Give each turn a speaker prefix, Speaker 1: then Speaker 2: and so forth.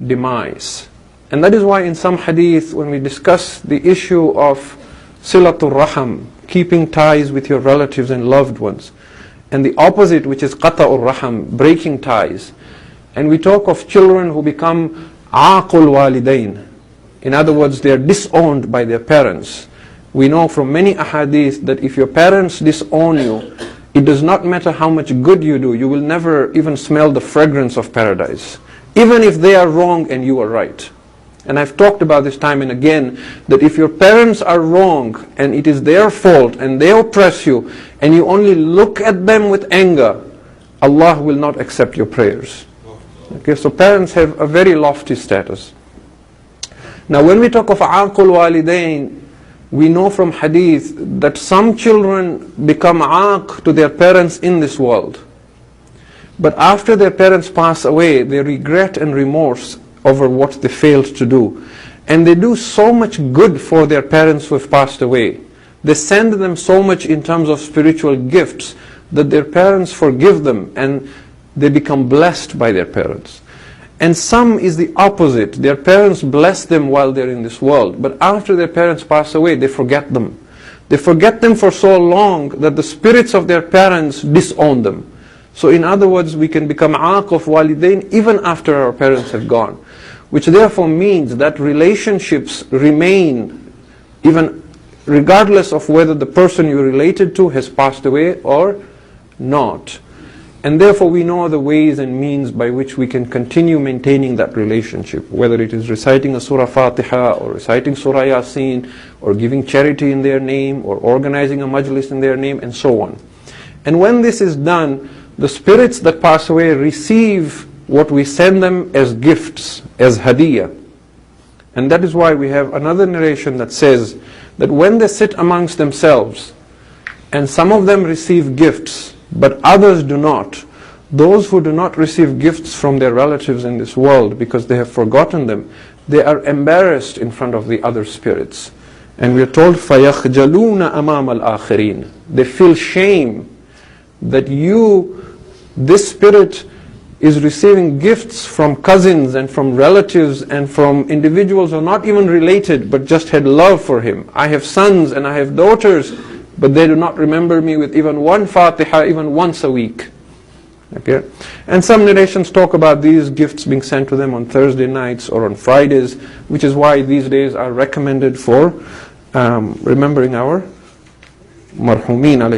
Speaker 1: demise. And that is why in some hadith, when we discuss the issue of Silatul Rahim, keeping ties with your relatives and loved ones, and the opposite, which is Qata'ur Rahim, breaking ties, and we talk of children who become Aqul Walidain, in other words, they are disowned by their parents. We know from many ahadith that if your parents disown you, it does not matter how much good you do, you will never even smell the fragrance of paradise, even if they are wrong and you are right. And I've talked about this time and again, that if your parents are wrong and it is their fault and they oppress you and you only look at them with anger, Allah will not accept your prayers. Okay, so parents have a very lofty status. Now when we talk of Aqul Walidain, we know from hadith that some children become Aq to their parents in this world. But after their parents pass away, they regret and remorse over what they failed to do. And they do so much good for their parents who have passed away. They send them so much in terms of spiritual gifts that their parents forgive them and they become blessed by their parents. And some is the opposite. Their parents bless them while they're in this world, but after their parents pass away, they forget them. They forget them for so long that the spirits of their parents disown them. So in other words, we can become Aq of Walidain even after our parents have gone. Which therefore means that relationships remain even regardless of whether the person you're related to has passed away or not. And therefore we know the ways and means by which we can continue maintaining that relationship, whether it is reciting a Surah Fatiha or reciting Surah Yasin or giving charity in their name or organizing a majlis in their name and so on. And when this is done, the spirits that pass away receive what we send them as gifts, as hadiyah. And that is why we have another narration that says that when they sit amongst themselves and some of them receive gifts but others do not, those who do not receive gifts from their relatives in this world because they have forgotten them, they are embarrassed in front of the other spirits. And we are told فَيَخْجَلُونَ أَمَامَ الْآخِرِينَ. They feel shame that this spirit is receiving gifts from cousins and from relatives and from individuals who are not even related but just had love for him. I have sons and I have daughters, but they do not remember me with even one Fatiha, even once a week. Okay? And some narrations talk about these gifts being sent to them on Thursday nights or on Fridays, which is why these days are recommended for remembering our marhumin.